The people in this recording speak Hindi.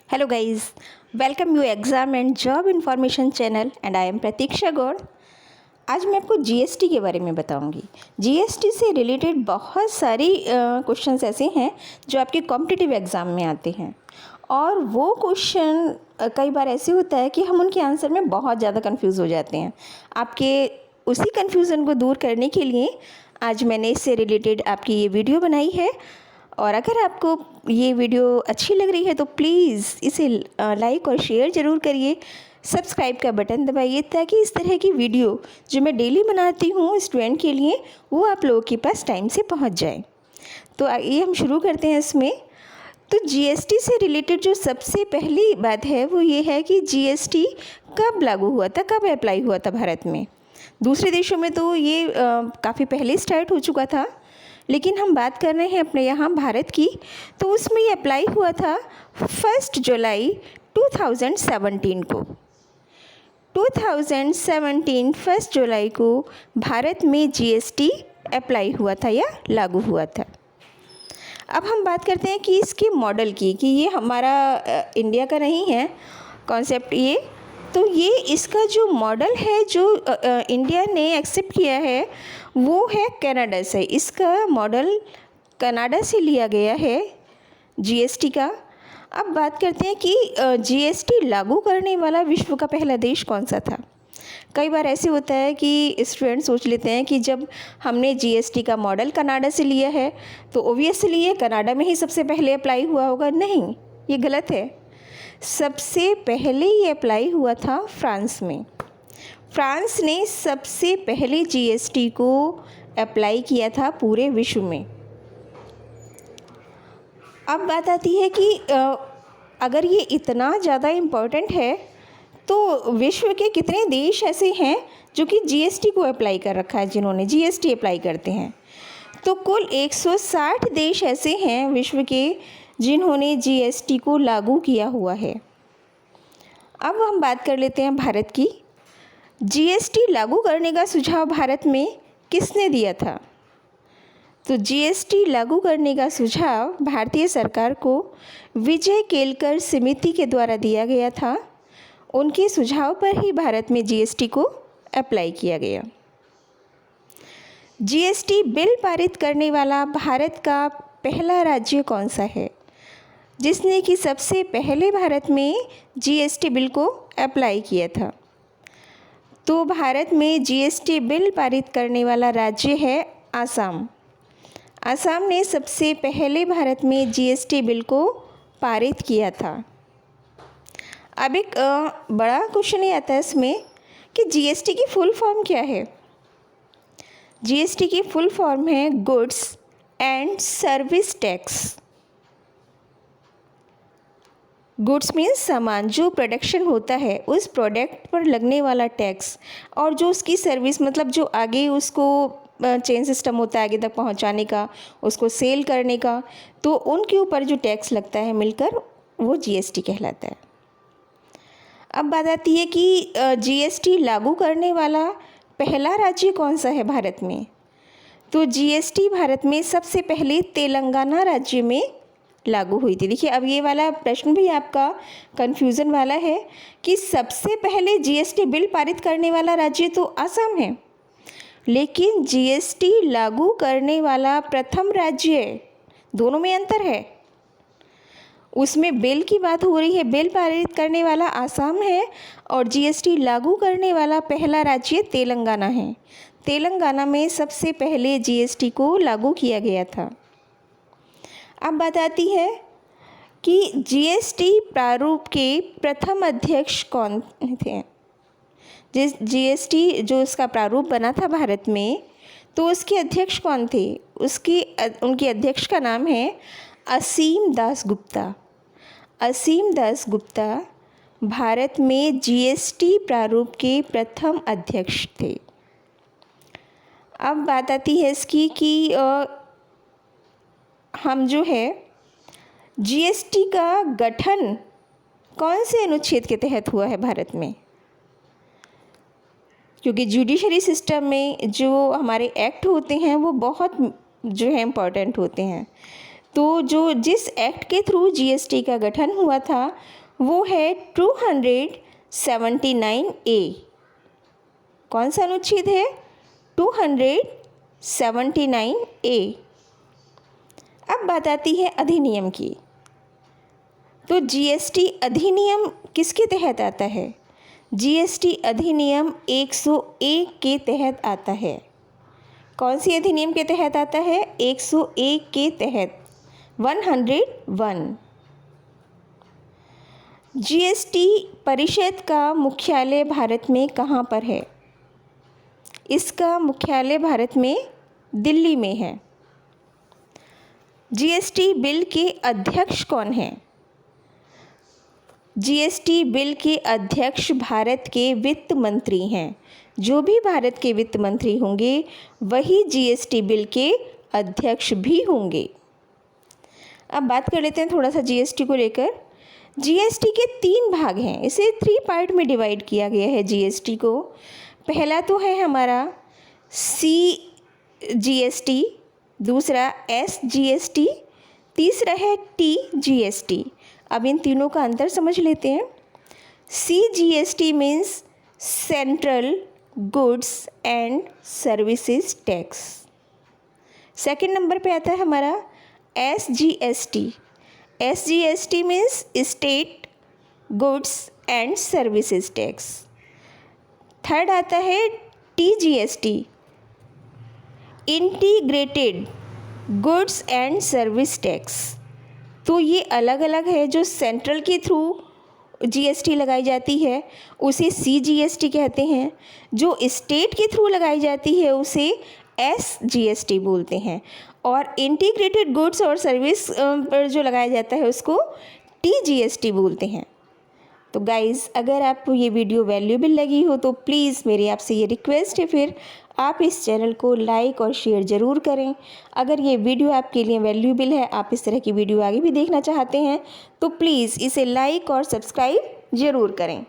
Hello guys, welcome you exam and job information channel and I am प्रतीक्षा गौड़। आज मैं आपको जीएसटी के बारे में बताऊंगी। जीएसटी से रिलेटेड बहुत सारी क्वेश्चंस ऐसे हैं जो आपके कॉम्पिटिटिव एग्ज़ाम में आते हैं और वो क्वेश्चन कई बार ऐसे होता है कि हम उनके आंसर में बहुत ज़्यादा कंफ्यूज हो जाते हैं। आपके उसी कन्फ्यूज़न को दूर करने के लिए आज मैंने इससे रिलेटेड आपकी ये वीडियो बनाई है और अगर आपको ये वीडियो अच्छी लग रही है तो प्लीज़ इसे लाइक और शेयर ज़रूर करिए, सब्सक्राइब का बटन दबाइए ताकि इस तरह की वीडियो जो मैं डेली बनाती हूँ स्टूडेंट के लिए वो आप लोगों के पास टाइम से पहुँच जाए। तो आइए हम शुरू करते हैं इसमें। तो जीएसटी से रिलेटेड जो सबसे पहली बात है वो ये है कि जीएसटी कब लागू हुआ था, कब अप्लाई हुआ था भारत में। दूसरे देशों में तो ये काफ़ी पहले स्टार्ट हो चुका था, लेकिन हम बात कर रहे हैं अपने यहाँ भारत की। तो उसमें ये अप्लाई हुआ था 1 जुलाई 2017 को। 2017 1 जुलाई को भारत में जीएसटी अप्लाई हुआ था या लागू हुआ था। अब हम बात करते हैं कि इसके मॉडल की, कि ये हमारा इंडिया का नहीं है कॉन्सेप्ट ये। तो ये इसका जो मॉडल है जो इंडिया ने एक्सेप्ट किया है वो है कनाडा से। इसका मॉडल कनाडा से लिया गया है जीएसटी का। अब बात करते हैं कि जीएसटी लागू करने वाला विश्व का पहला देश कौन सा था। कई बार ऐसे होता है कि स्टूडेंट सोच लेते हैं कि जब हमने जीएसटी का मॉडल कनाडा से लिया है तो ओबियसली ये कनाडा में ही सबसे पहले अप्लाई हुआ होगा। नहीं, ये गलत है। सबसे पहले ये अप्लाई हुआ था फ्रांस में। फ्रांस ने सबसे पहले जीएसटी को अप्लाई किया था पूरे विश्व में। अब बात आती है कि अगर ये इतना ज़्यादा इम्पोर्टेंट है तो विश्व के कितने देश ऐसे हैं जो कि जीएसटी को अप्लाई कर रखा है, जिन्होंने जीएसटी अप्लाई करते हैं। तो कुल 160 देश ऐसे हैं विश्व के जिन्होंने जीएसटी को लागू किया हुआ है। अब हम बात कर लेते हैं भारत की। जीएसटी लागू करने का सुझाव भारत में किसने दिया था। तो जीएसटी लागू करने का सुझाव भारतीय सरकार को विजय केलकर समिति के द्वारा दिया गया था। उनके सुझाव पर ही भारत में जीएसटी को अप्लाई किया गया। जीएसटी बिल पारित करने वाला भारत का पहला राज्य कौन सा है जिसने कि सबसे पहले भारत में जीएसटी बिल को अप्लाई किया था। तो भारत में जीएसटी बिल पारित करने वाला राज्य है आसाम। आसाम ने सबसे पहले भारत में जीएसटी बिल को पारित किया था। अब एक बड़ा क्वेश्चन ये आता है इसमें कि जीएसटी की फुल फॉर्म क्या है। जीएसटी की फुल फॉर्म है goods and service tax. Goods means सामान, जो प्रोडक्शन होता है उस प्रोडक्ट पर लगने वाला टैक्स, और जो उसकी सर्विस मतलब जो आगे उसको चेन सिस्टम होता है आगे तक पहुंचाने का, उसको सेल करने का, तो उनके ऊपर जो टैक्स लगता है मिलकर वो जीएसटी कहलाता है। अब बात आती है कि जीएसटी लागू करने वाला पहला राज्य कौन सा है भारत में। तो जीएसटी भारत में सबसे पहले तेलंगाना राज्य में लागू हुई थी। देखिए, अब ये वाला प्रश्न भी आपका कन्फ्यूज़न वाला है कि सबसे पहले जीएसटी बिल पारित करने वाला राज्य तो असम है, लेकिन जीएसटी लागू करने वाला प्रथम राज्य, दोनों में अंतर है। उसमें बिल की बात हो रही है, बिल पारित करने वाला आसाम है और जीएसटी लागू करने वाला पहला राज्य तेलंगाना है। तेलंगाना में सबसे पहले जीएसटी को लागू किया गया था। अब बात आती है कि जीएसटी प्रारूप के प्रथम अध्यक्ष कौन थे। जिस जीएसटी जो इसका प्रारूप बना था भारत में, तो उसके अध्यक्ष कौन थे। उनके अध्यक्ष का नाम है असीम दास गुप्ता। असीम दास गुप्ता भारत में जीएसटी प्रारूप के प्रथम अध्यक्ष थे। अब बात आती है इसकी कि हम जो है जीएसटी का गठन कौन से अनुच्छेद के तहत हुआ है भारत में, क्योंकि जुडिशरी सिस्टम में जो हमारे एक्ट होते हैं वो बहुत जो है इम्पॉर्टेंट होते हैं। तो जो जिस एक्ट के थ्रू जीएसटी का गठन हुआ था वो है 279A। कौन सा अनुच्छेद है? 279A। अब बात आती है अधिनियम की। तो जीएसटी अधिनियम किसके तहत आता है? जीएसटी अधिनियम 101 के तहत आता है। कौन सी अधिनियम के तहत आता है? 101 के तहत, 101। जीएसटी परिषद का मुख्यालय भारत में कहाँ पर है? इसका मुख्यालय भारत में दिल्ली में है। जीएसटी बिल के अध्यक्ष कौन हैं? जीएसटी बिल के अध्यक्ष भारत के वित्त मंत्री हैं। जो भी भारत के वित्त मंत्री होंगे वही जीएसटी बिल के अध्यक्ष भी होंगे। अब बात कर लेते हैं थोड़ा सा जीएसटी को लेकर। जीएसटी के 3 भाग हैं, इसे 3 पार्ट में डिवाइड किया गया है जीएसटी को। पहला तो है हमारा CGST, दूसरा SGST, तीसरा है TGST। अब इन तीनों का अंतर समझ लेते हैं। CGST means central goods and services tax. Second number पे आता है हमारा SGST। SGST means state goods and services tax. Third आता है TGST, integrated goods and service tax. तो ये अलग अलग है। जो सेंट्रल के थ्रू जीएसटी लगाई जाती है उसे CGST कहते हैं, जो स्टेट के थ्रू लगाई जाती है उसे SGST बोलते हैं, और इंटीग्रेटेड गुड्स और सर्विस पर जो लगाया जाता है उसको TGST बोलते हैं। तो गाइज़, अगर आपको ये वीडियो वैल्यूएबल लगी हो तो प्लीज़ मेरी आपसे ये रिक्वेस्ट है फिर आप इस चैनल को लाइक और शेयर ज़रूर करें। अगर ये वीडियो आपके लिए वैल्यूएबल है, आप इस तरह की वीडियो आगे भी देखना चाहते हैं तो प्लीज़ इसे लाइक और सब्सक्राइब ज़रूर करें।